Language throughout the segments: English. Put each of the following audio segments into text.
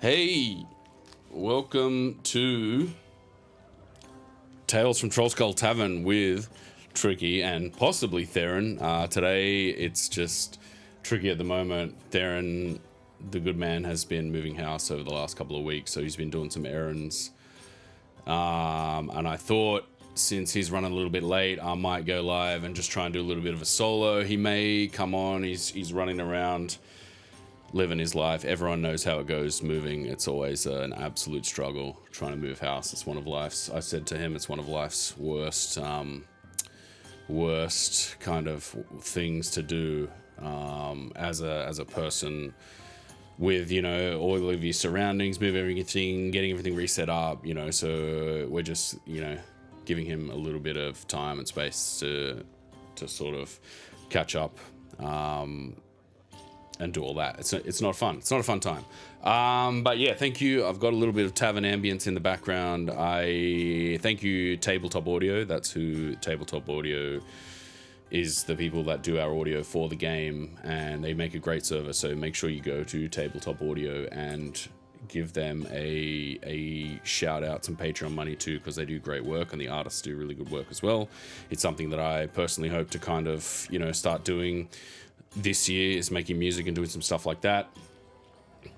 Hey, welcome to Tales from Trollskull Tavern with Tricky and possibly Theron. Today it's just Tricky at the moment. Theron, the good man, has been moving house over the last couple of weeks, so he's been doing some errands. And I thought, since he's running a little bit late, I might go live and just try and do a little bit of a solo. He may come on. He's running around, living his life. Everyone knows how it goes moving. It's always an absolute struggle trying to move house. It's one of life's, I said to him, it's one of life's worst kind of things to do as a person, with, you know, all of your surroundings, move everything, getting everything reset up, you know. So we're just, you know, giving him a little bit of time and space to sort of catch up and do all that. It's not fun. It's not a fun time. But yeah, thank you. I've got a little bit of tavern ambience in the background. I thank you, Tabletop Audio. That's who Tabletop Audio is, the people that do our audio for the game, and they make a great service. So make sure you go to Tabletop Audio and give them a shout out, some Patreon money too, because they do great work and the artists do really good work as well. It's something that I personally hope to kind of, you know, start doing this year, is making music and doing some stuff like that.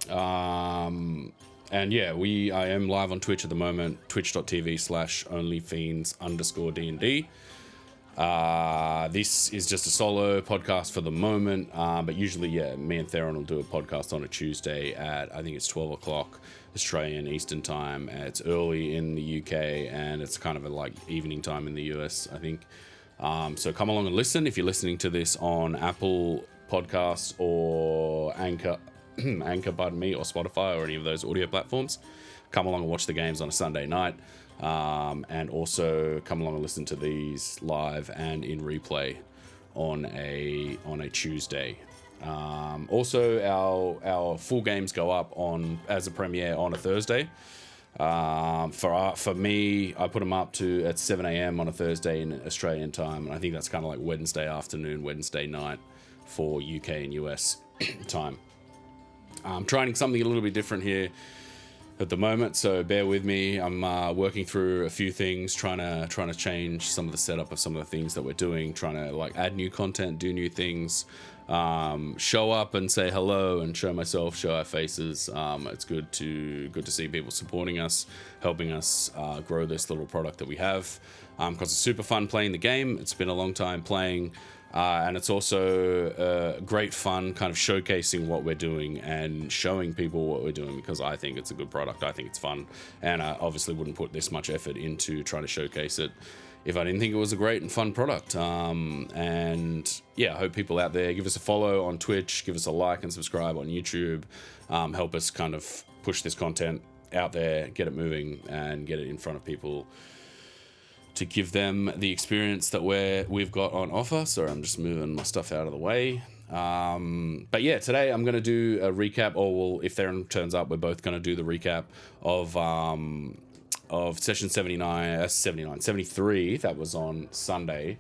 And yeah, I am live on Twitch at the moment, twitch.tv/OnlyFiends_DND. This is just a solo podcast for the moment, but usually, yeah, me and Theron will do a podcast on a Tuesday at, I think it's 12 o'clock Australian Eastern Time. It's early in the UK and it's kind of like evening time in the US, I think. So come along and listen. If you're listening to this on Apple Podcasts or Anchor, pardon me, or Spotify or any of those audio platforms, come along and watch the games on a Sunday night. And also come along and listen to these live and in replay on a Tuesday. Also, our full games go up as a premiere on a Thursday. For me, I put them up at 7 a.m. on a Thursday in Australian time, and I think that's kind of like Wednesday afternoon, Wednesday night for UK and US time. I'm trying something a little bit different here at the moment, so bear with me. I'm working through a few things, trying to change some of the setup of some of the things that we're doing, trying to like add new content, do new things, show up and say hello and show myself, show our faces. It's good to see people supporting us, helping us grow this little product that we have, because it's super fun playing the game. It's been a long time playing. And it's also great fun kind of showcasing what we're doing and showing people what we're doing, because I think it's a good product. I think it's fun. And I obviously wouldn't put this much effort into trying to showcase it if I didn't think it was a great and fun product. And yeah, I hope people out there give us a follow on Twitch, give us a like and subscribe on YouTube, help us kind of push this content out there, get it moving and get it in front of people, to give them the experience that we've got on offer. Sorry, I'm just moving my stuff out of the way. But yeah, today I'm going to do a recap, or well, if Theron turns up, we're both going to do the recap of session 73. That was on Sunday.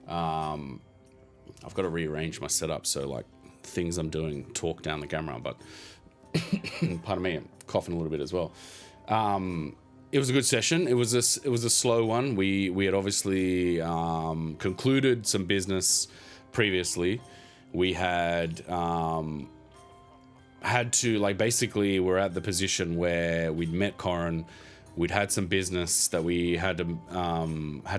I've got to rearrange my setup so like things I'm doing talk down the camera, but pardon me, I'm coughing a little bit as well. It was a good session. It was a slow one. We had obviously concluded some business previously. We had to, like, basically we're at the position where we'd met Corin. We'd had some business that we had to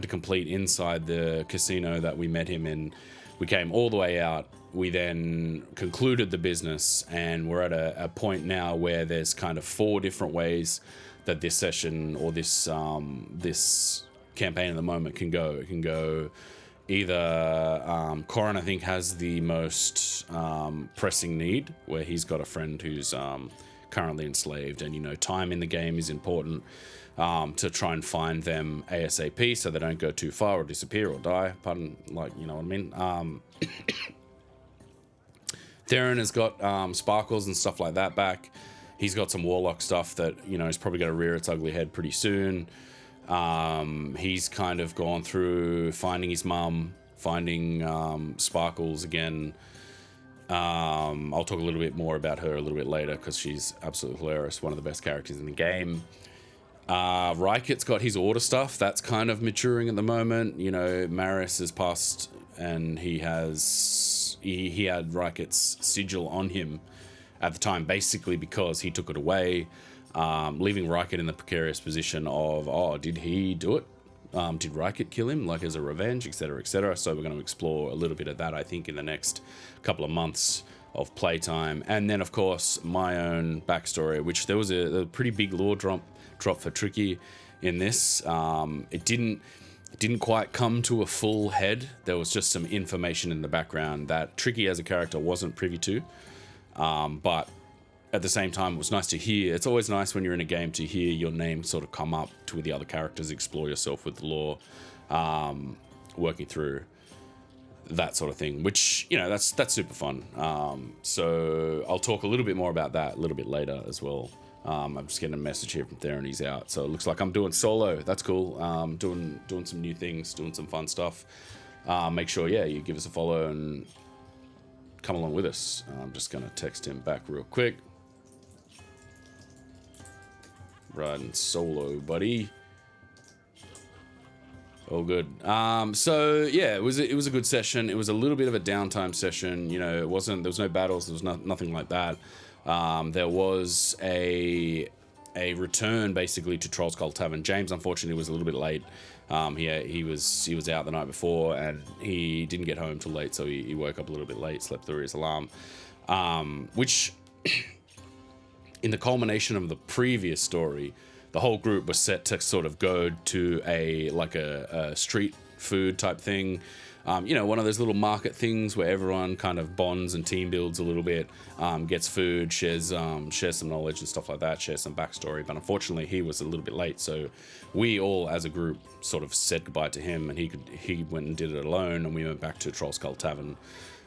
complete inside the casino that we met him in. We came all the way out. We then concluded the business, and we're at a point now where there's kind of 4 different ways that this session or this campaign at the moment can go. It can go either Corin, I think, has the most pressing need, where he's got a friend who's currently enslaved, and, you know, time in the game is important to try and find them ASAP so they don't go too far or disappear or die. Pardon, like, you know what I mean? Theron has got sparkles and stuff like that back. He's got some warlock stuff that, you know, is probably going to rear its ugly head pretty soon. He's kind of gone through finding his mum, finding Sparkles again, I'll talk a little bit more about her a little bit later because she's absolutely hilarious. One of the best characters in the game. Ryket's got his order stuff. That's kind of maturing at the moment. You know, Maris has passed and he had Ryket's sigil on him at the time, basically because he took it away, leaving Ryket in the precarious position of, oh, did he do it? Did Ryket kill him, like as a revenge, etc., etc.? So we're going to explore a little bit of that, I think, in the next couple of months of playtime. And then, of course, my own backstory, which there was a pretty big lore drop for Tricky in this. It didn't quite come to a full head. There was just some information in the background that Tricky as a character wasn't privy to. But at the same time, it was nice to hear. It's always nice when you're in a game to hear your name sort of come up to the other characters, explore yourself with the lore, working through that sort of thing, which, you know, that's super fun. So I'll talk a little bit more about that a little bit later as well. I'm just getting a message here from Theron, he's out. So it looks like I'm doing solo. That's cool. Doing some new things, doing some fun stuff. Make sure, yeah, you give us a follow and come along with us. I'm just going to text him back real quick. Riding solo, buddy. All good. So yeah, it was a good session. It was a little bit of a downtime session. You know, there was no battles. There was nothing like that. There was a return basically to Trollskull Tavern. James unfortunately was a little bit late. He was out the night before and he didn't get home till late, so he woke up a little bit late, slept through his alarm, which in the culmination of the previous story, the whole group was set to sort of go to a street food type thing. You know, one of those little market things where everyone kind of bonds and team builds a little bit, gets food, shares some knowledge and stuff like that, shares some backstory. But unfortunately, he was a little bit late, so we all, as a group, sort of said goodbye to him, and he went and did it alone, and we went back to Trollskull Tavern,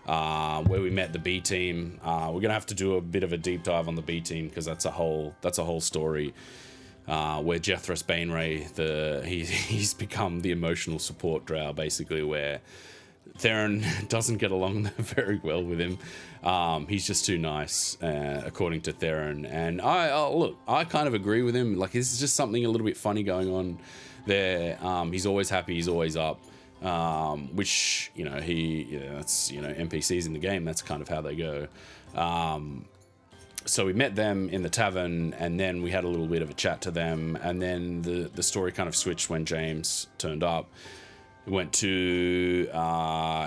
where we met the B team. We're gonna have to do a bit of a deep dive on the B team because that's a whole story. Where Jethros Bainray, he's become the emotional support drow, basically, where Theron doesn't get along very well with him. He's just too nice, according to Theron. And I kind of agree with him. Like, this is just something a little bit funny going on there. He's always happy, he's always up. Which, you know, that's, you know, NPCs in the game, that's kind of how they go. So we met them in the tavern, and then we had a little bit of a chat to them, and then the story kind of switched when James turned up. We went to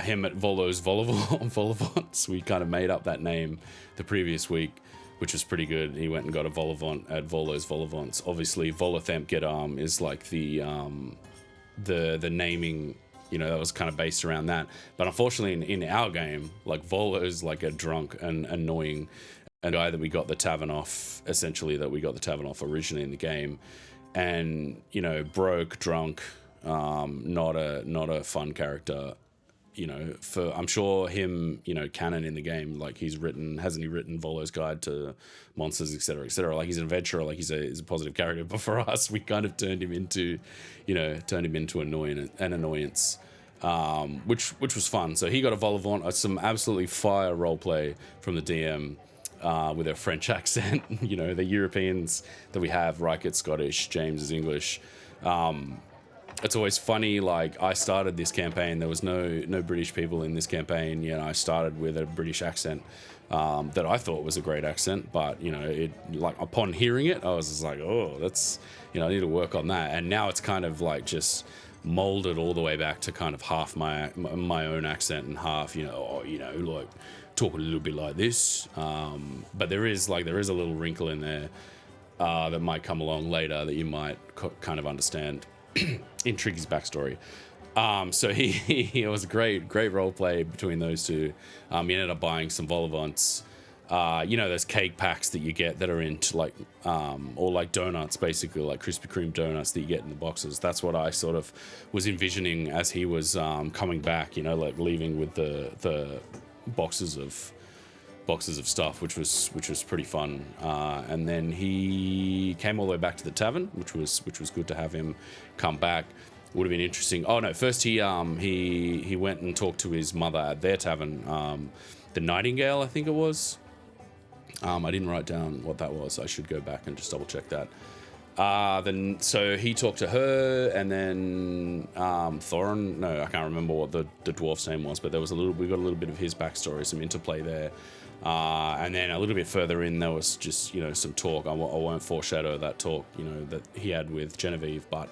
him at Volo's Volavants. We kind of made up that name the previous week, which was pretty good. He went and got a Volavant at Volo's Volavants. Obviously, Volothamp Gedam is like the naming, you know, that was kind of based around that. But unfortunately, in our game, like, Volo's like a drunk and annoying guy that we got the tavern off, essentially, that we got the tavern off originally in the game, and, you know, broke, drunk, not a fun character, you know. For, I'm sure him, you know, canon in the game, like, hasn't he written Volo's Guide to Monsters, etc., etc. Like, he's an adventurer, like, he's a positive character, but for us, we kind of turned him into an annoyance, which was fun. So he got a Volavant, some absolutely fire roleplay from the DM. With a French accent, you know, the Europeans that we have, Ryket's Scottish, James is English. It's always funny, like, I started this campaign, there was no British people in this campaign, you know, I started with a British accent that I thought was a great accent, but, you know, it, like, upon hearing it, I was just like, oh, that's, you know, I need to work on that. And now it's kind of like just molded all the way back to kind of half my own accent and half, you know, like, talk a little bit like this, but there is a little wrinkle in there that might come along later that you might kind of understand in Tricky's backstory. So he was a great role play between those two. He ended up buying some Volavants, you know, those cake packs that you get that are into, like, or like donuts, basically, like Krispy Kreme donuts that you get in the boxes. That's what I sort of was envisioning as he was coming back, you know, like leaving with the boxes of stuff, which was pretty fun. And then he came all the way back to the tavern, which was good to have him come back. would have been interesting. Oh no, first he went and talked to his mother at their tavern, the Nightingale, I think it was. I didn't write down what that was. I should go back and just double check that. Then so he talked to her, and then Thorin. No, I can't remember what the dwarf's name was, but there was we got a little bit of his backstory, some interplay there, and then a little bit further in there was just some talk. I won't foreshadow that talk that he had with Genevieve, but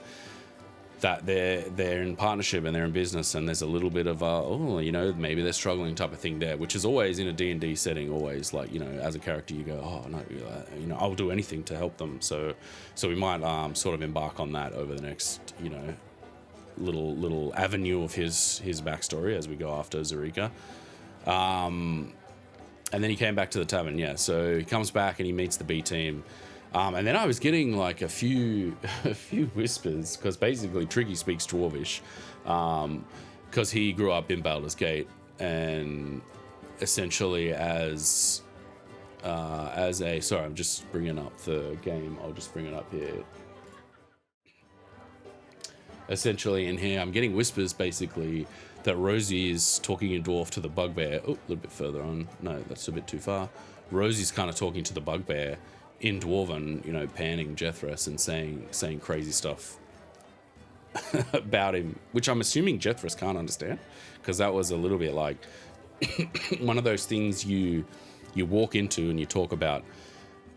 that they're in partnership and they're in business, and there's a little bit of maybe they're struggling type of thing there, which is always in a D&D setting, always like as a character you go, oh no, I'll do anything to help them. So we might sort of embark on that over the next little avenue of his backstory as we go after Zerika. And then he came back to the tavern. Yeah, so he comes back and he meets the B team. And then I was getting like a few whispers, because basically Tricky speaks Dwarvish, because he grew up in Baldur's Gate, and essentially as a sorry, I'm just bringing up the game. I'll just bring it up here. Essentially in here, I'm getting whispers basically that Rosie is talking in Dwarf to the Bugbear. Oh, a little bit further on. No, that's a bit too far. Rosie's kind of talking to the Bugbear in Dwarven, panning Jethros and saying crazy stuff about him, which I'm assuming Jethros can't understand, because that was a little bit like one of those things you walk into and you talk about,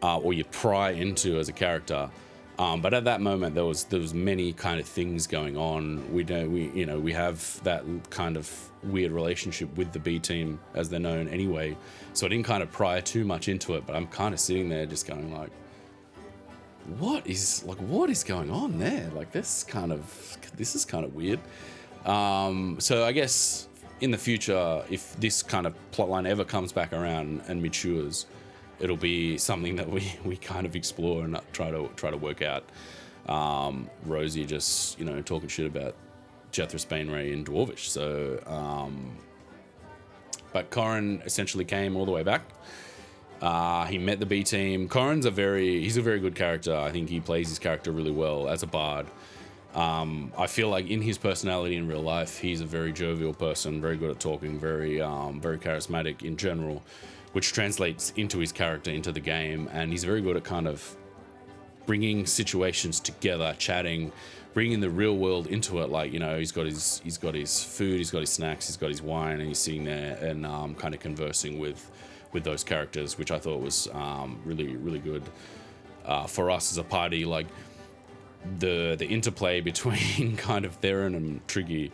or you pry into as a character. But at that moment, there was many kind of things going on. We have that kind of weird relationship with the B team, as they're known anyway. So I didn't kind of pry too much into it, but I'm kind of sitting there just going like, what is going on there? Like this is kind of weird. So I guess in the future, if this kind of plotline ever comes back around and matures, it'll be something that we kind of explore and try to work out. Rosie just talking shit about Jethro Bainray in Dwarvish. So, but Corrin essentially came all the way back. He met the B team. Corrin's he's a very good character. I think he plays his character really well as a bard. I feel like in his personality in real life, he's a very jovial person, very good at talking, very charismatic in general, which translates into his character, into the game. And he's very good at kind of bringing situations together, chatting, bringing the real world into it. Like, he's got his food, he's got his snacks, he's got his wine, and he's sitting there and kind of conversing with those characters, which I thought was really, really good for us as a party. Like the interplay between kind of Theron and Tricky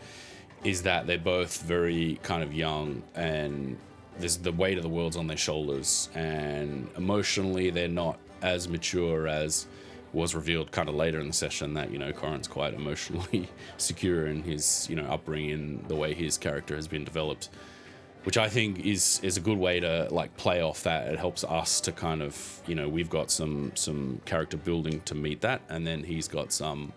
is that they're both very kind of young, and there's the weight of the world's on their shoulders, and emotionally they're not as mature as was revealed kind of later in the session, that Corrin's quite emotionally secure in his upbringing, the way his character has been developed, which I think is a good way to like play off that. It helps us to kind of we've got some character building to meet that, and then he's got some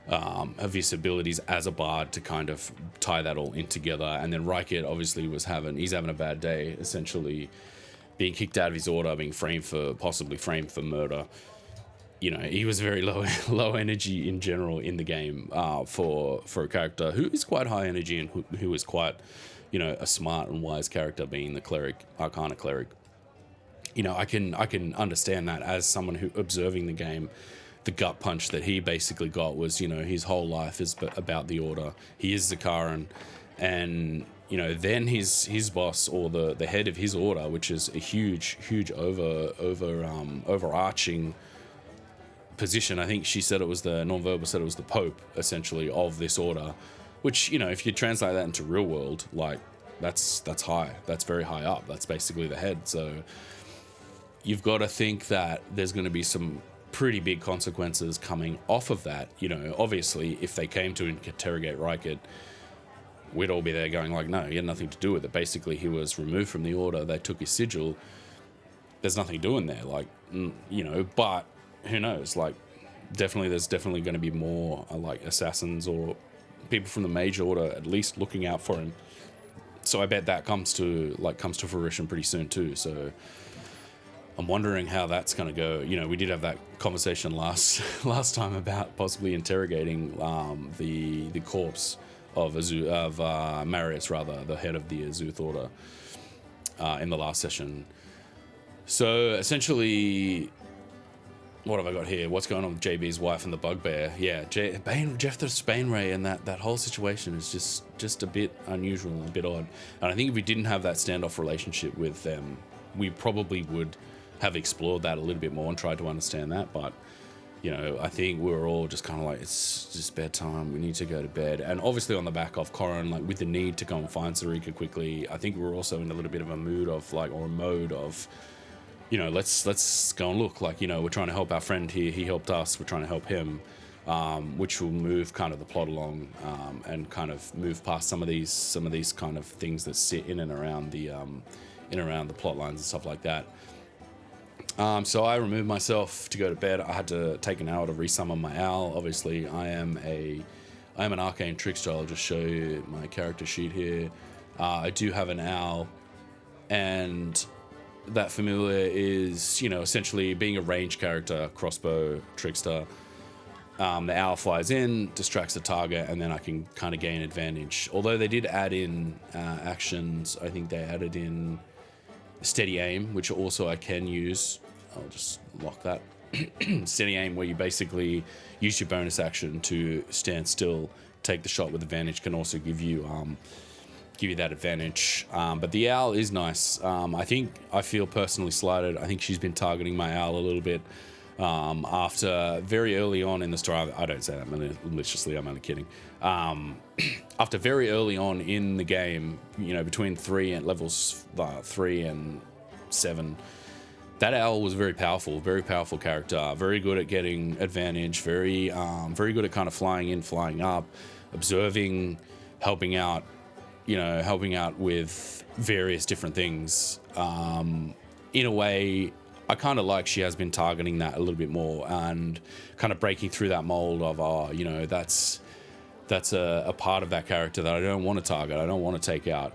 of his abilities as a bard to kind of tie that all in together. And then Rykit obviously he's having a bad day, essentially being kicked out of his order, being possibly framed for murder. He was very low energy in general in the game for a character who is quite high energy and who is quite a smart and wise character, being the cleric, Arcana cleric. I can understand that as someone who observing the game. The gut punch that he basically got was, his whole life is about the order. He is Zakaran, and then his boss, or the head of his order, which is a huge overarching position. I think she said it was non-verbal said it was the Pope, essentially, of this order, which if you translate that into real world, like that's high. That's very high up. That's basically the head. So you've got to think that there's going to be some pretty big consequences coming off of that. Obviously, if they came to interrogate Rykit, we'd all be there going like, no, he had nothing to do with it. Basically, he was removed from the order. They took his sigil. There's nothing doing there. Like, but who knows? Like, there's definitely going to be more like assassins or people from the Mage Order at least looking out for him. So I bet that comes to fruition pretty soon too. So I'm wondering how that's going to go. You know, we did have that conversation last time about possibly interrogating the corpse of Marius, rather, the head of the Azuth Order, in the last session. So essentially, what have I got here? What's going on with JB's wife and the bugbear? Yeah, Jeff the Spainray, and that whole situation is just a bit unusual and a bit odd. And I think if we didn't have that standoff relationship with them, we probably would have explored that a little bit more and tried to understand that. But, you know, I think we were all just kind of like, it's just bedtime, we need to go to bed. And obviously on the back of Corin, like with the need to go and find Sarika quickly, I think we were also in a little bit of a mood of like, or a mode of, you know, let's go and look. Like, you know, we're trying to help our friend here, he helped us, we're trying to help him, which will move kind of the plot along, and kind of move past some of these kind of things that sit in and around the plot lines and stuff like that. So I removed myself to go to bed. I had to take an hour to resummon my owl. Obviously, I am an arcane trickster. I'll just show you my character sheet here. I do have an owl, and that familiar is, you know, essentially being a ranged character, crossbow trickster. The owl flies in, distracts the target, and then I can kind of gain advantage. Although they did add in actions, I think they added in steady aim, which also I can use. I'll just lock that. Steady aim, where you basically use your bonus action to stand still, take the shot with advantage, can also give you that advantage. But the owl is nice. I feel personally slighted. I think she's been targeting my owl a little bit. After very early on in the story, I don't say that maliciously, I'm only kidding. After very early on in the game, you know, between levels 3 and 7, that owl was very powerful character, very good at getting advantage, very good at kind of flying in, flying up, observing, helping out with various different things. In a way, I kind of like she has been targeting that a little bit more and kind of breaking through that mold of, you know, that's a part of that character that I don't want to target, I don't want to take out.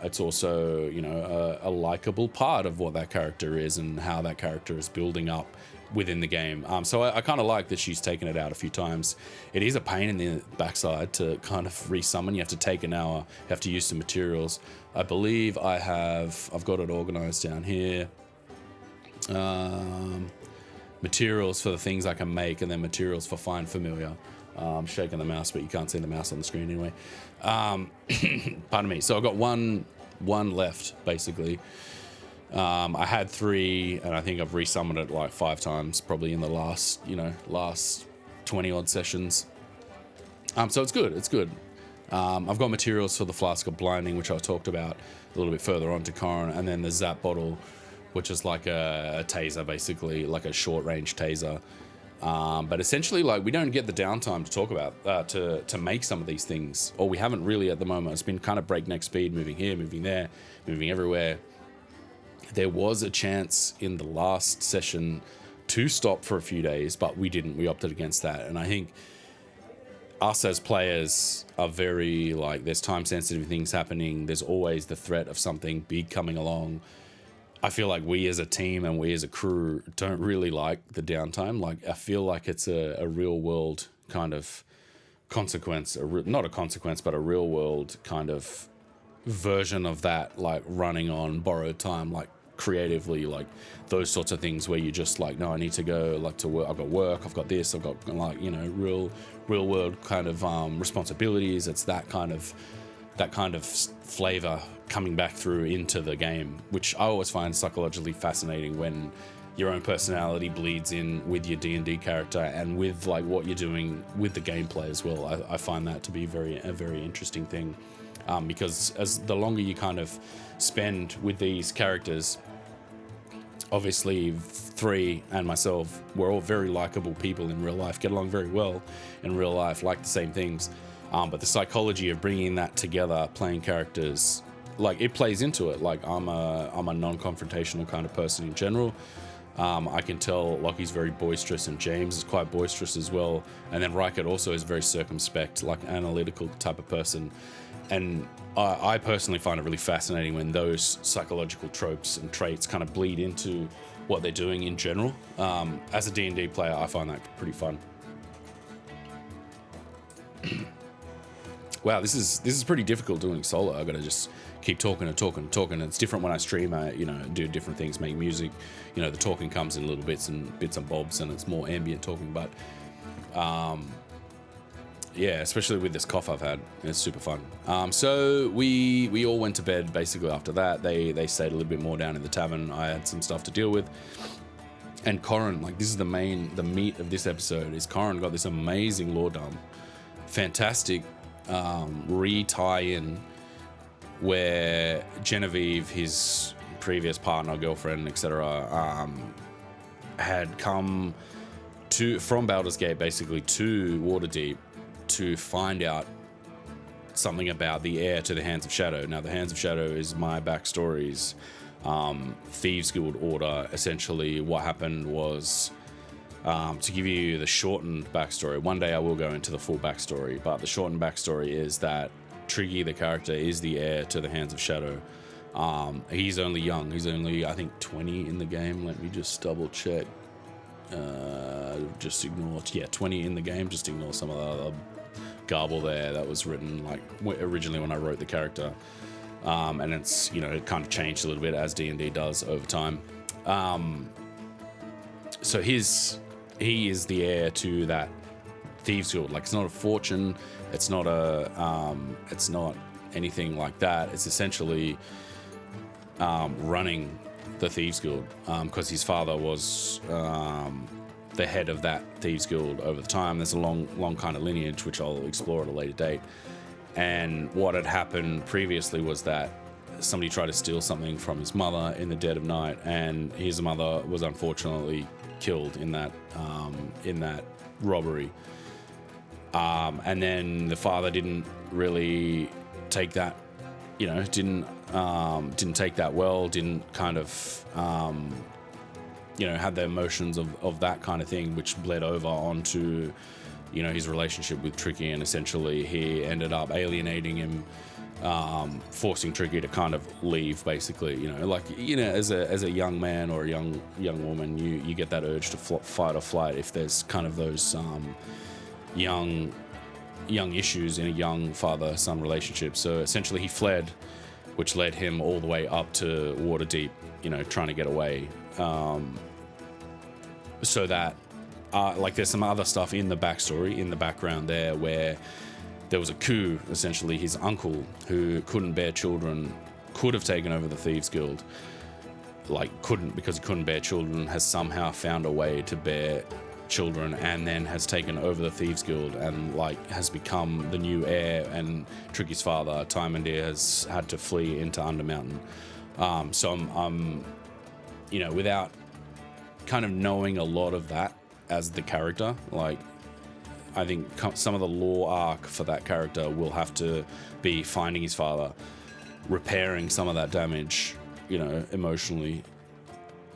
It's also, you know, a likable part of what that character is and how that character is building up within the game. So I kind of like that she's taken it out a few times. It is a pain in the backside to kind of resummon. You have to take an hour, you have to use some materials. I believe I've got it organized down here. Materials for the things I can make, and then materials for find familiar. I'm shaking the mouse, but you can't see the mouse on the screen anyway. Pardon me. So I've got one left, basically. I had 3, and I think I've resummoned it like 5 times, probably in the last 20 odd sessions. So it's good. I've got materials for the Flask of Blinding, which I talked about a little bit further on to Corin, and then the Zap Bottle, which is like a taser, basically, like a short range taser. But essentially, like, we don't get the downtime to talk about, to make some of these things, or we haven't really at the moment. It's been kind of breakneck speed, moving here, moving there, moving everywhere. There was a chance in the last session to stop for a few days, but we didn't. We opted against that. And I think us as players are very, like, there's time sensitive things happening. There's always the threat of something big coming along. I feel like we as a team and we as a crew don't really like the downtime. Like, I feel like it's a real world kind of consequence, not a consequence, but a real world kind of version of that, like running on borrowed time, like creatively, like those sorts of things where you just like, no, I need to go like to work. I've got work. I've got this. I've got, like, you know, real world kind of responsibilities. It's that kind of flavor coming back through into the game, which I always find psychologically fascinating when your own personality bleeds in with your D&D character and with like what you're doing with the gameplay as well. I find that to be a very interesting thing, because as the longer you kind of spend with these characters, obviously 3 and myself, we're all very likable people in real life, get along very well in real life, like the same things. But the psychology of bringing that together, playing characters, like, it plays into it. Like, I'm a non-confrontational kind of person in general. I can tell Lockie's very boisterous, and James is quite boisterous as well. And then Reichert also is very circumspect, like analytical type of person. And I personally find it really fascinating when those psychological tropes and traits kind of bleed into what they're doing in general. As a D&D player, I find that pretty fun. Wow, this is pretty difficult doing solo. I've got to just keep talking. It's different when I stream. I do different things, make music. The talking comes in little bits and bobs, and it's more ambient talking. But yeah, especially with this cough I've had, it's super fun. So we all went to bed basically after that. They stayed a little bit more down in the tavern. I had some stuff to deal with. And Corin, like, this is the meat of this episode, is Corin got this amazing lore dump. Fantastic re-tie-in where Genevieve, his previous partner, girlfriend, etc., had come from Baldur's Gate basically to Waterdeep to find out something about the heir to the Hands of Shadow. Now, the Hands of Shadow is my backstory's Thieves Guild order. Essentially, what happened was, to give you the shortened backstory, one day I will go into the full backstory, but the shortened backstory is that Tricky, the character, is the heir to the Hands of Shadow. He's only young. He's only, I think, 20 in the game. Let me just double check. Just ignore, 20 in the game. Just ignore some of the other garble there that was written like originally when I wrote the character. And it's, it kind of changed a little bit as D&D does over time. So he is the heir to that Thieves Guild. Like, it's not a fortune. It's not it's not anything like that. It's essentially running the Thieves Guild, because his father was the head of that Thieves Guild over the time. There's a long kind of lineage, which I'll explore at a later date. And what had happened previously was that somebody tried to steal something from his mother in the dead of night, and his mother was unfortunately killed in that robbery. And then the father didn't really take that, didn't take that well, didn't kind of, had the emotions of that kind of thing, which bled over onto, his relationship with Tricky, and essentially he ended up alienating him, forcing Tricky to kind of leave, basically. As a young man or a young woman, you get that urge to fight or flight if there's kind of those young issues in a young father-son relationship. So essentially he fled, which led him all the way up to Waterdeep, trying to get away. So that, there's some other stuff in the backstory, in the background there, where there was a coup. Essentially, his uncle, who couldn't bear children, could have taken over the Thieves Guild. Couldn't, because he couldn't bear children, has somehow found a way to bear children, and then has taken over the Thieves Guild and has become the new heir. And Tricky's father, Tymandir, has had to flee into Undermountain. So I'm without kind of knowing a lot of that as the character, I think some of the lore arc for that character will have to be finding his father, repairing some of that damage, emotionally,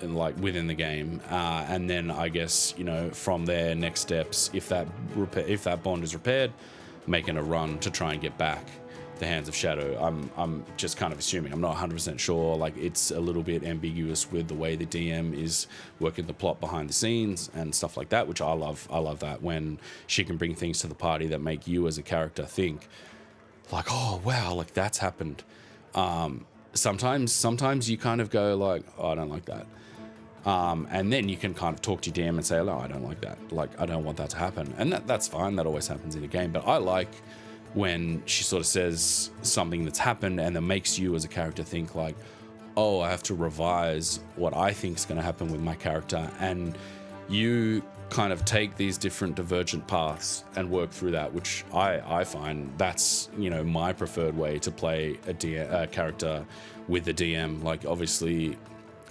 and within the game, and then I guess from there, next steps, if that bond is repaired, making a run to try and get back the Hands of Shadow. I'm just kind of assuming. I'm not 100% sure. It's a little bit ambiguous with the way the DM is working the plot behind the scenes and stuff like that, which I love. I love that when she can bring things to the party that make you as a character think oh wow, that's happened. Sometimes you kind of go oh, I don't like that. And then you can kind of talk to your DM and say, oh, I don't like that. I don't want that to happen. And that's fine. That always happens in a game. But I like when she sort of says something that's happened and that makes you as a character think oh, I have to revise what I think is going to happen with my character. And you kind of take these different divergent paths and work through that, which I find that's, my preferred way to play a character with the DM. Obviously,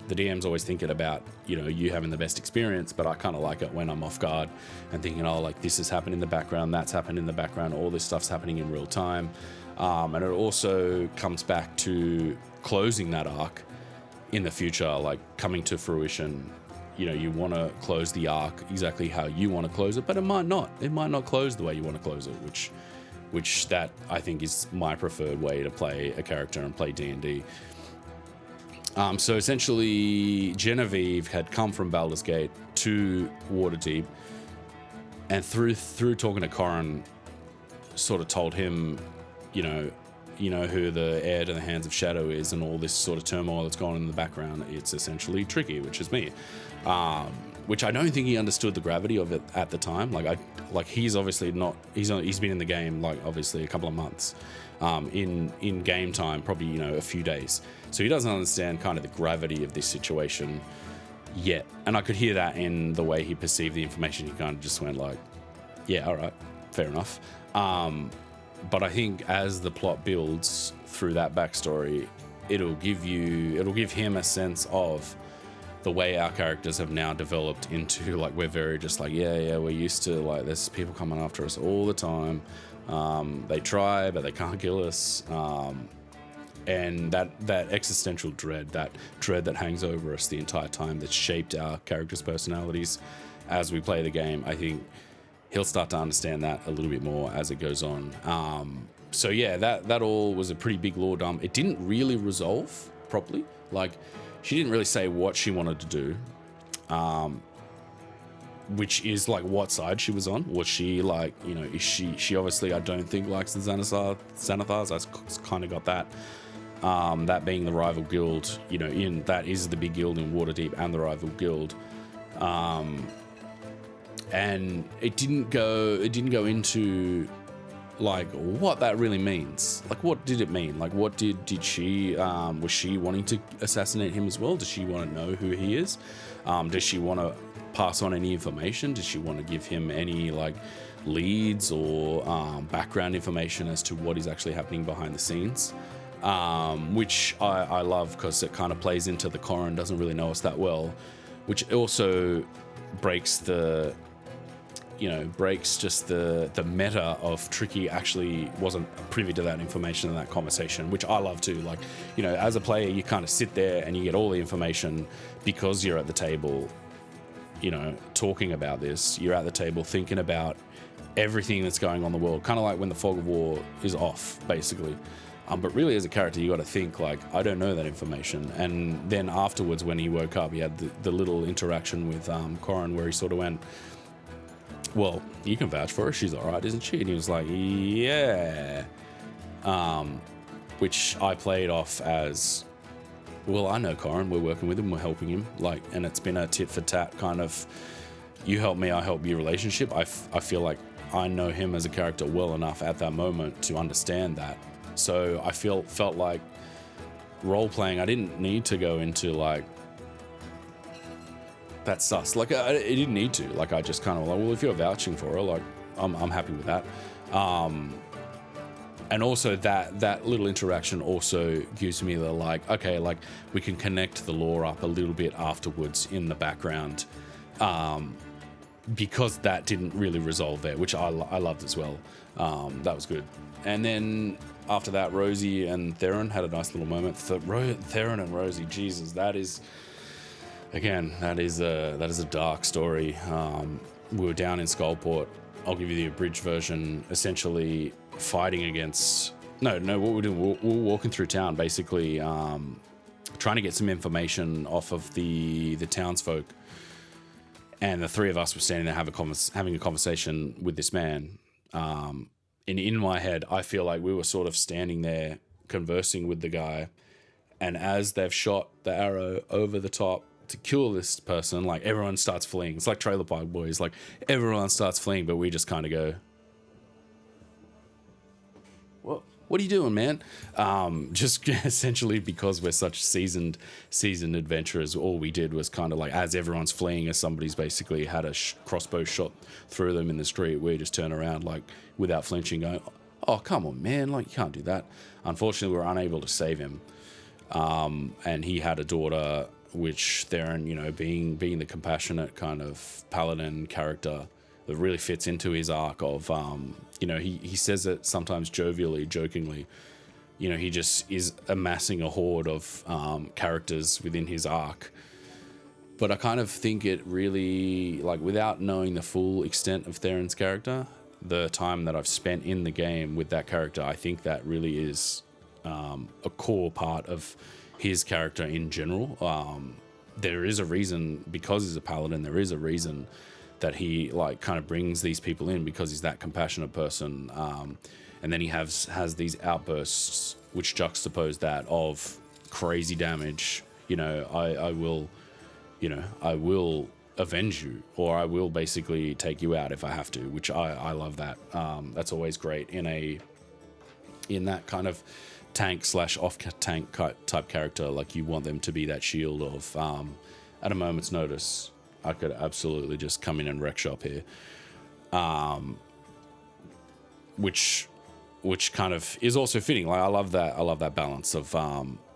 the DM's always thinking about, you having the best experience, but I kind of like it when I'm off guard and thinking, oh, this has happened in the background, that's happened in the background, all this stuff's happening in real time. And it also comes back to closing that arc in the future, coming to fruition, you want to close the arc exactly how you want to close it, but it might not close the way you want to close it, which that I think is my preferred way to play a character and play D&D. So essentially Genevieve had come from Baldur's Gate to Waterdeep, and through talking to Corrin, sort of told him, you know who the heir to the Hands of Shadow is, and all this sort of turmoil that's going on in the background. It's essentially Tricky, which is me, which I don't think he understood the gravity of it at the time. He's obviously not. He's been in the game obviously a couple of months, in game time probably a few days, so he doesn't understand kind of the gravity of this situation yet. And I could hear that in the way he perceived the information. He kind of just went like, yeah, all right, fair enough. But I think as the plot builds through that backstory, it'll give him a sense of the way our characters have now developed into we're very just we're used to there's people coming after us all the time. They try, but they can't kill us. And that existential dread that hangs over us the entire time, that's shaped our characters' personalities as we play the game, I think he'll start to understand that a little bit more as it goes on. So yeah, that all was a pretty big lore dump. It didn't really resolve properly. She didn't really say what she wanted to do, which is what side she was on. Was she is she obviously, I don't think, likes the Xanathars. I kind of got that. That being the rival guild, that is the big guild in Waterdeep and the rival guild. And it didn't go into what that really means. What did it mean? What did she was she wanting to assassinate him as well? Does she want to know who he is? Does she want to pass on any information? Does she want to give him any leads or background information as to what is actually happening behind the scenes? Which I love, because it kind of plays into the Corrin doesn't really know us that well, which also breaks just the meta of Tricky actually wasn't privy to that information in that conversation, which I love too. As a player, you kind of sit there and you get all the information because you're at the table, talking about this. You're at the table thinking about everything that's going on in the world, kind of like when the fog of war is off, basically. But really, as a character, you got to think I don't know that information. And then afterwards, when he woke up, he had the little interaction with Corrin where he sort of went, well, you can vouch for her. She's all right, isn't she? And he was like, yeah. Which I played off as, well, I know Corrin. We're working with him. We're helping him. And it's been a tit for tat kind of, you help me, I help you relationship. I feel like I know him as a character well enough at that moment to understand that. So I felt like role playing, I didn't need to go into that's sus. It didn't need to. I just kind of well, if you're vouching for her, I'm happy with that. And also that little interaction also gives me the okay, we can connect the lore up a little bit afterwards in the background, because that didn't really resolve there, which I loved as well. That was good. And then after that, Rosie and Theron had a nice little moment. Theron and Rosie, Jesus, that is a dark story. We were down in Skullport. I'll give you the abridged version. Essentially, fighting against what we're doing. We're walking through town, basically, trying to get some information off of the townsfolk. And the three of us were standing there having a conversation with this man. And in my head, I feel like we were sort of standing there conversing with the guy. And as they've shot the arrow over the top to kill this person, everyone starts fleeing. It's like Trailer Park Boys. Everyone starts fleeing, but we just kind of go, what are you doing, man? Just essentially because we're such seasoned adventurers, all we did was kind of as everyone's fleeing, as somebody's basically had a crossbow shot through them in the street, we just turn around without flinching, going, oh, come on, man, you can't do that. Unfortunately, we were unable to save him. And he had a daughter, which Theron, being the compassionate kind of paladin character that really fits into his arc of, he says it sometimes jovially, jokingly, he just is amassing a horde of characters within his arc But I kind of think it really, like, without knowing the full extent of Theron's character, the time that I've spent in the game with that character, I think that really is a core part of his character in general. There is a reason, because he's a paladin, there is a reason that he, like, kind of brings these people in, because he's that compassionate person. And then he has these outbursts which juxtapose that of crazy damage. You know, I will avenge you, or I will basically take you out if I have to, which I love that. That's always great in that kind of tank / off tank type character. Like, you want them to be that shield of, at a moment's notice, I could absolutely just come in and wreck shop here. Which kind of is also fitting. Like, I love that balance of,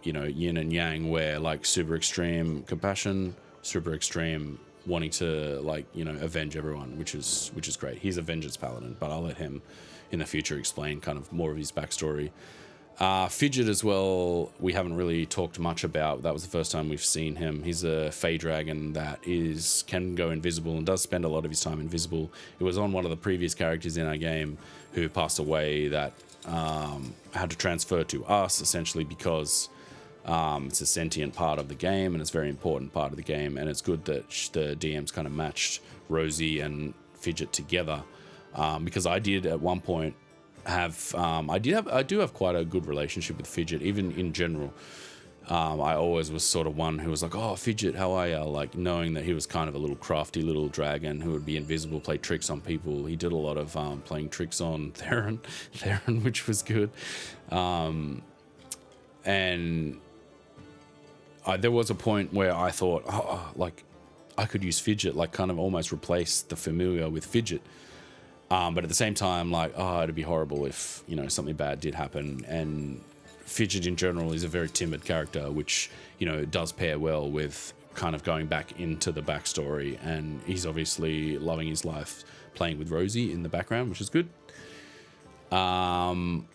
yin and yang, where, like, super extreme compassion, super extreme wanting to, like, avenge everyone, which is great. He's a vengeance paladin, but I'll let him in the future explain kind of more of his backstory. Fidget as well, we haven't really talked much about. That was the first time we've seen him. He's a Fey dragon that can go invisible and does spend a lot of his time invisible. It was on one of the previous characters in our game who passed away that had to transfer to us, essentially because it's a sentient part of the game, and it's a very important part of the game, and it's good that the DMs kind of matched Rosie and Fidget together, because I did at one point I do have quite a good relationship with Fidget, even in general. I always was sort of one who was like, "Oh, Fidget, how are you?" Like, knowing that he was kind of a little crafty little dragon who would be invisible, play tricks on people. He did a lot of playing tricks on Theron, which was good. And there was a point where I thought, like, I could use Fidget, like, kind of almost replace the familiar with Fidget. But at the same time, like, it'd be horrible if, something bad did happen. And Fidget in general is a very timid character, which, does pair well with kind of going back into the backstory. And he's obviously loving his life playing with Rosie in the background, which is good. And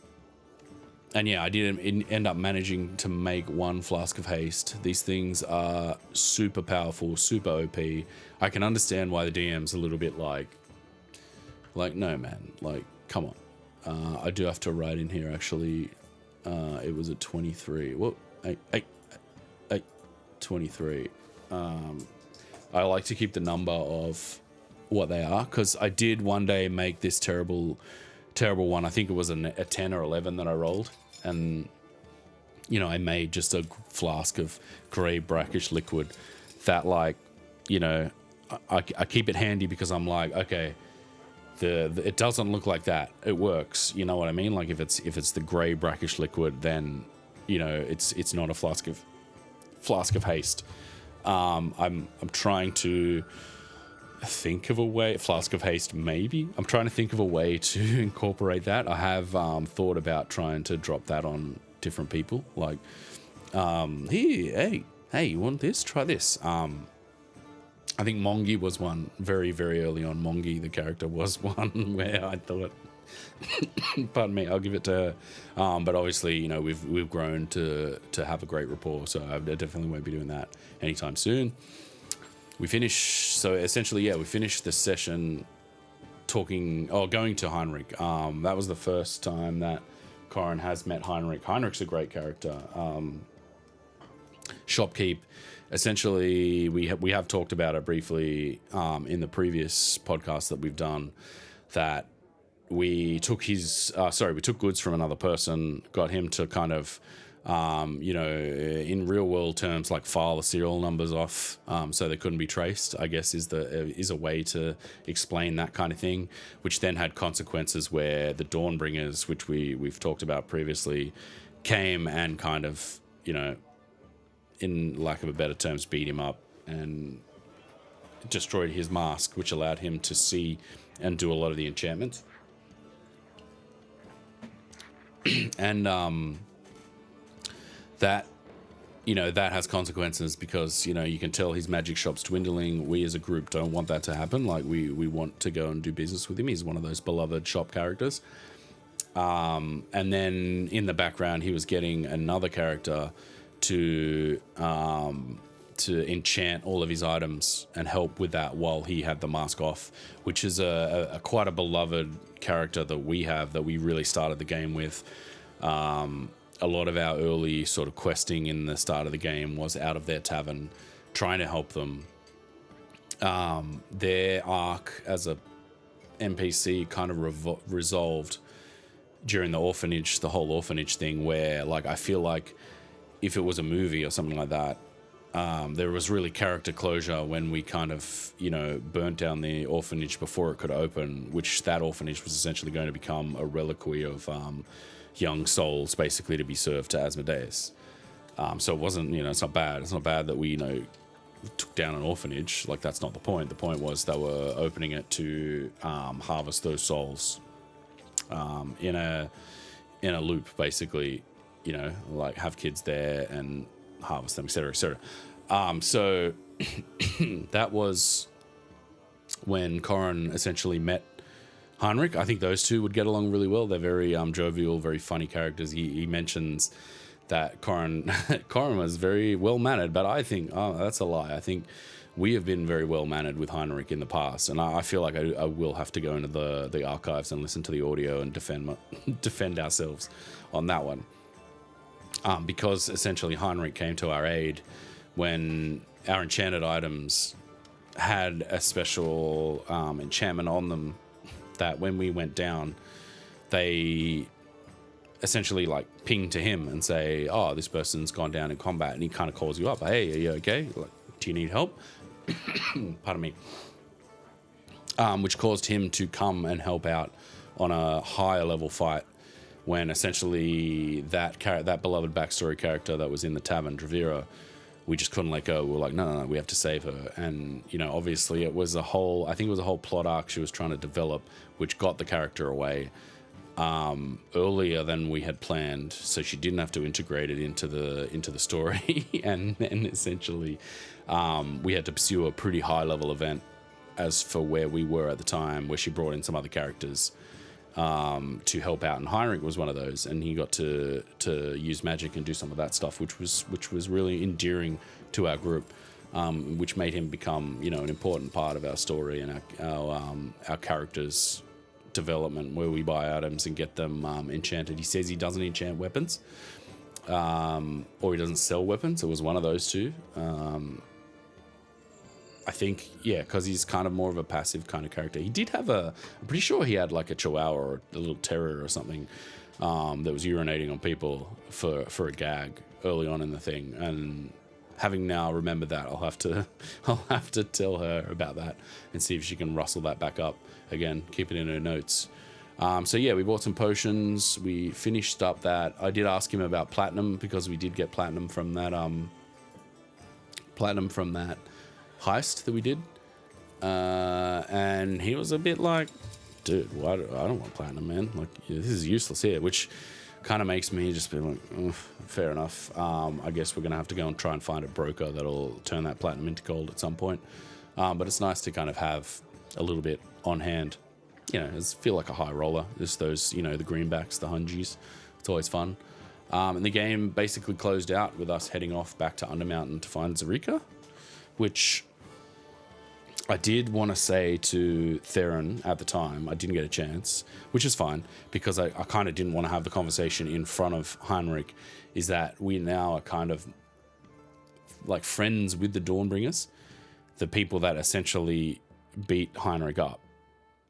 yeah, I did end up managing to make 1 flask of haste. These things are super powerful, super OP. I can understand why the DM's a little bit like, no, man, like, come on. I do have to write in here, actually. It was at 23. Whoa, 23. I like to keep the number of what they are, because I did one day make this terrible one. I think it was a 10 or 11 that I rolled, and I made just a flask of grey brackish liquid that, like, I keep it handy, because I'm like, okay, it doesn't look like that, it works, you know what I mean? Like, if it's the grey brackish liquid, then it's not a flask of haste. I'm trying to think of a way. Flask of haste, maybe. I'm trying to think of a way to incorporate that. I have thought about trying to drop that on different people, like, hey, you want this? Try this. I think Mongi was one very, very early on. Mongi, the character, was one where I thought, pardon me, I'll give it to her. But obviously, we've grown to have a great rapport, so I definitely won't be doing that anytime soon. We finished the session going to Heinrich. That was the first time that Corin has met Heinrich. Heinrich's a great character. Shopkeep. Essentially, we have talked about it briefly in the previous podcast that we've done, that we took we took goods from another person, got him to kind of, in real world terms, like, file the serial numbers off, so they couldn't be traced, I guess is a way to explain that kind of thing, which then had consequences where the Dawnbringers, which we've talked about previously, came and kind of, in lack of a better terms, beat him up and destroyed his mask, which allowed him to see and do a lot of the enchantments. And that has consequences, because you can tell his magic shop's dwindling. We as a group don't want that to happen. Like, we want to go and do business with him. He's one of those beloved shop characters. And then in the background, he was getting another character to enchant all of his items and help with that while he had the mask off, which is a quite a beloved character that we have, that we really started the game with. A lot of our early sort of questing in the start of the game was out of their tavern, trying to help them. Their arc as a NPC kind of resolved during the orphanage, the whole orphanage thing, where like I feel like if it was a movie or something like that, there was really character closure when we kind of, you know, burnt down the orphanage before it could open, which that orphanage was essentially going to become a reliquary of young souls, basically, to be served to Asmodeus. So it wasn't, you know, it's not bad. It's not bad that we, you know, took down an orphanage. Like, that's not the point. The point was they were opening it to harvest those souls in a loop, basically, you know, like have kids there and harvest them, etc., etc. So that was when Corin essentially met Heinrich. I think those two would get along really well. They're very jovial, very funny characters. He mentions that Corin was very well mannered, but I think that's a lie. I think we have been very well mannered with Heinrich in the past, and I feel like I will have to go into the archives and listen to the audio and defend ourselves on that one. Because essentially Heinrich came to our aid when our enchanted items had a special enchantment on them that when we went down, they essentially like ping to him and say, oh, this person's gone down in combat, and he kind of calls you up. Hey, are you okay? Like, do you need help? Pardon me. Which caused him to come and help out on a higher level fight when essentially that beloved backstory character that was in the tavern, Dravira, we just couldn't let go. We were like, no, we have to save her. And, you know, obviously it was a whole plot arc she was trying to develop, which got the character away earlier than we had planned. So she didn't have to integrate it into the story. and essentially we had to pursue a pretty high level event as for where we were at the time, where she brought in some other characters to help out, and Heinrich was one of those, and he got to use magic and do some of that stuff, which was really endearing to our group, which made him become, you know, an important part of our story and our characters' development, where we buy items and get them enchanted. He says he doesn't enchant weapons, or he doesn't sell weapons. It was one of those two. I think, yeah, because he's kind of more of a passive kind of character. He did have I'm pretty sure he had like a chihuahua or a little terrier or something that was urinating on people for a gag early on in the thing. And having now remembered that, I'll have to tell her about that and see if she can rustle that back up again, keep it in her notes. So yeah, we bought some potions. We finished up that. I did ask him about platinum, because we did get platinum from that heist that we did, and he was a bit like, dude, I don't want platinum, man. Like, this is useless here, which kind of makes me just be like, fair enough. I guess we're gonna have to go and try and find a broker that'll turn that platinum into gold at some point, but it's nice to kind of have a little bit on hand, you know. It's feel like a high roller, just those, you know, the greenbacks, the hungies. It's always fun. And the game basically closed out with us heading off back to Undermountain to find Zerika, which I did want to say to Theron at the time. I didn't get a chance, which is fine, because I kind of didn't want to have the conversation in front of Heinrich, is that we now are kind of like friends with the Dawnbringers, the people that essentially beat Heinrich up.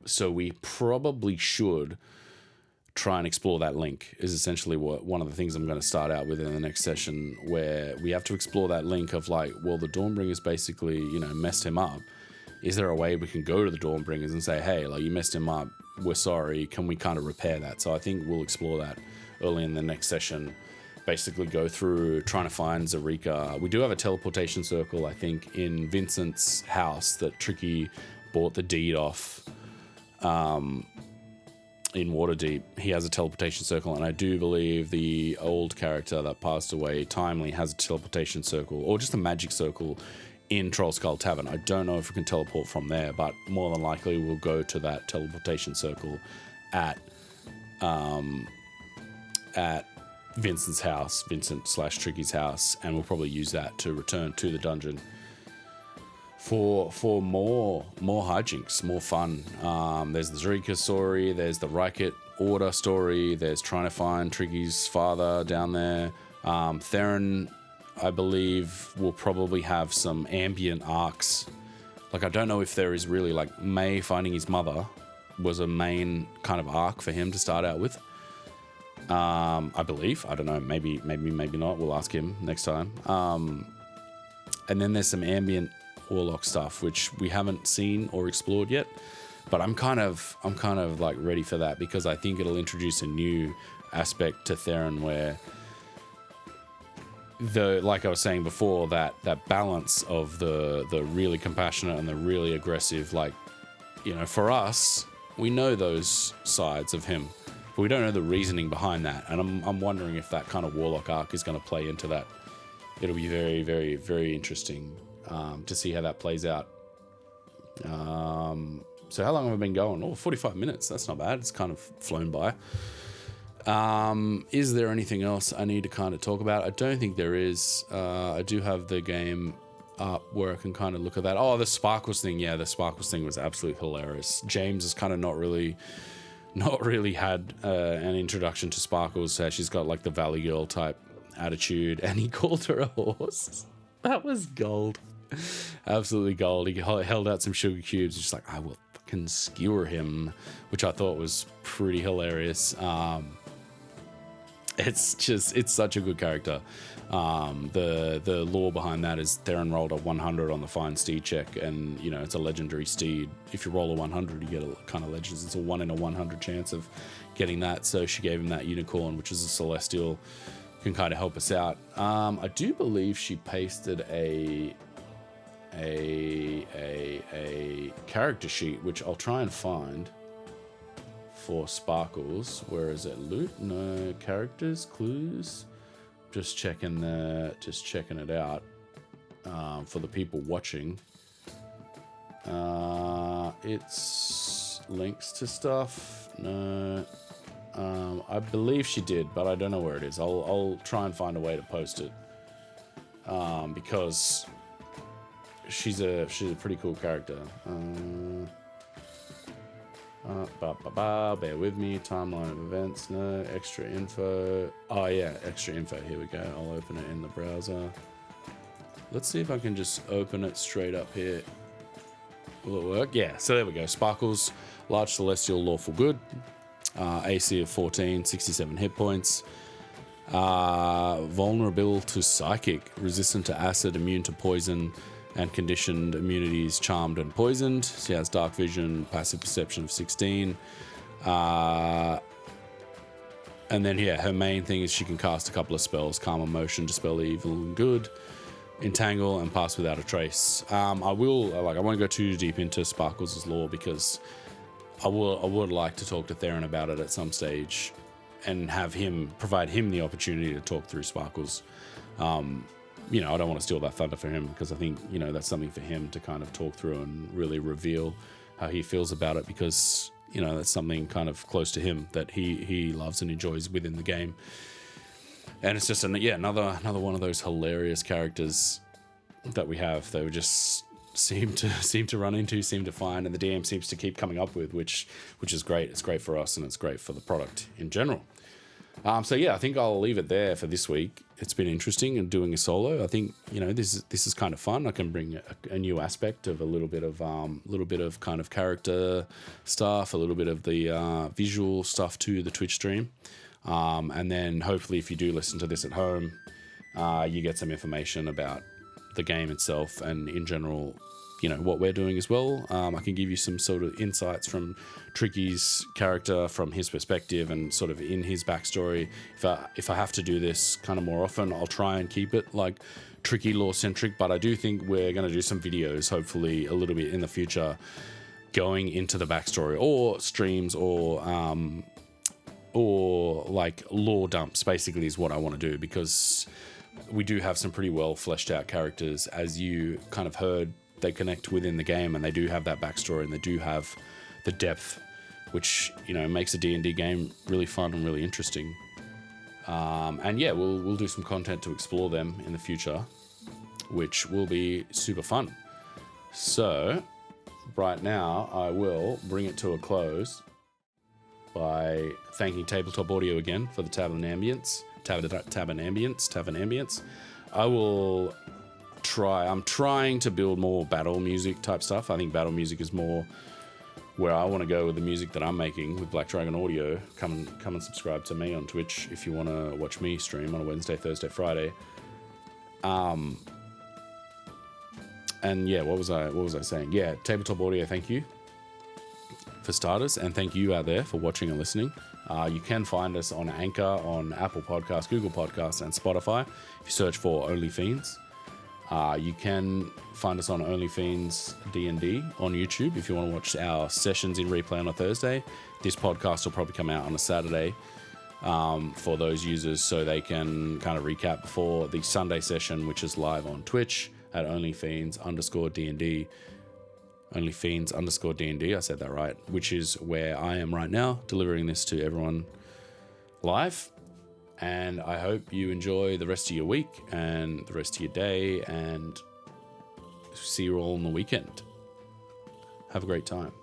So we probably should try and explore that link, is essentially what one of the things I'm going to start out with in the next session, where we have to explore that link of like, well, the Dawnbringers basically, you know, messed him up. Is there a way we can go to the Dawnbringers and say, hey, like, you messed him up, we're sorry, can we kind of repair that? So I think we'll explore that early in the next session, basically go through trying to find Zerika. We do have a teleportation circle, I think, in Vincent's house that Tricky bought the deed off in Waterdeep. He has a teleportation circle, and I do believe the old character that passed away, Timely, has a teleportation circle, or just a magic circle, in Trollskull Tavern. I don't know if we can teleport from there, but more than likely we'll go to that teleportation circle at Vincent/Tricky's house, and we'll probably use that to return to the dungeon for more hijinks, more fun. There's the Zrika story, there's the Rykit Order story, there's trying to find Tricky's father down there. Theron, I believe, will probably have some ambient arcs. Like, I don't know if there is really, like, May finding his mother was a main kind of arc for him to start out with. I believe. I don't know. Maybe not. We'll ask him next time. And then there's some ambient Warlock stuff, which we haven't seen or explored yet. But I'm kind of like ready for that, because I think it'll introduce a new aspect to Theron where like I was saying before, that balance of the really compassionate and the really aggressive, like, you know, for us, we know those sides of him, but we don't know the reasoning behind that. And I'm wondering if that kind of Warlock arc is going to play into that. It'll be very, very, very interesting to see how that plays out. So how long have I been going? 45 minutes. That's not bad. It's kind of flown by. Is there anything else I need to kind of talk about? I don't think there is. I do have the game up where I can kind of look at that. Oh, the Sparkles thing. Yeah, the Sparkles thing was absolutely hilarious. James has kind of not really had an introduction to Sparkles. So she's got like the Valley Girl type attitude, and he called her a horse. That was gold. Absolutely gold. He held out some sugar cubes. Just like, I will fucking skewer him, which I thought was pretty hilarious. It's such a good character. The lore behind that is Theron rolled a 100 on the Fine Steed check, and you know, it's a legendary steed. If you roll a 100, you get a kind of legends. It's a 1 in a 100 chance of getting that. So she gave him that unicorn, which is a celestial, can kind of help us out. I do believe she pasted a character sheet, which I'll try and find for Sparkles. Where is it? Loot? No. Characters? Clues? Just checking it out for the people watching. It's links to stuff. No. I believe she did, but I don't know where it is. I'll try and find a way to post it, because she's a pretty cool character. Bear with me. Timeline of events. No. Extra info. Oh yeah, extra info. Here we go. I'll open it in the browser. Let's see if I can just open it straight up here. Will it work? Yeah. So there we go. Sparkles, large celestial, lawful good. AC of 14, 67 hit points. Vulnerable to psychic, resistant to acid, immune to poison, and conditioned immunities, charmed and poisoned. She has dark vision, passive perception of 16. And then, yeah, her main thing is she can cast a couple of spells: Calm Emotion, Dispel Evil and Good, Entangle, and Pass Without a Trace. I won't go too deep into Sparkles' lore, because I would like to talk to Theron about it at some stage and provide him the opportunity to talk through Sparkles. You know, I don't want to steal that thunder for him, because I think, you know, that's something for him to kind of talk through and really reveal how he feels about it, because, you know, that's something kind of close to him that he loves and enjoys within the game. And it's just another one of those hilarious characters that we have that we just seem to run into, seem to find, and the DM seems to keep coming up with, which is great. It's great for us, and it's great for the product in general. So yeah, I think I'll leave it there for this week. It's been interesting and doing a solo. I think, you know, this is kind of fun. I can bring a new aspect of a little bit of kind of character stuff, a little bit of the visual stuff to the Twitch stream, and then hopefully, if you do listen to this at home, you get some information about the game itself and in general, you know, what we're doing as well. I can give you some sort of insights from Tricky's character, from his perspective, and sort of in his backstory. If I have to do this kind of more often, I'll try and keep it like Tricky lore centric, but I do think we're going to do some videos, hopefully a little bit in the future, going into the backstory, or streams, or like lore dumps, basically, is what I want to do, because we do have some pretty well fleshed out characters, as you kind of heard. They connect within the game, and they do have that backstory, and they do have the depth, which, you know, makes a D&D game really fun and really interesting. And yeah, we'll do some content to explore them in the future, which will be super fun. So right now I will bring it to a close by thanking Tabletop Audio again for the Tavern Ambience. I'm trying to build more battle music type stuff. I think battle music is more where I want to go with the music that I'm making with Black Dragon Audio. Come and subscribe to me on Twitch if you want to watch me stream on a Wednesday, Thursday, Friday. And yeah, what was I saying? Yeah, Tabletop Audio, thank you for starters, and thank you out there for watching and listening. You can find us on Anchor, on Apple Podcasts, Google Podcasts, and Spotify if you search for OnlyFiends. You can find us on OnlyFiends DND on YouTube if you want to watch our sessions in replay on a Thursday. This podcast will probably come out on a Saturday for those users, so they can kind of recap before the Sunday session, which is live on Twitch at OnlyFiends_DND. OnlyFiends_DND, I said that right, which is where I am right now, delivering this to everyone live. And I hope you enjoy the rest of your week and the rest of your day, and see you all on the weekend. Have a great time.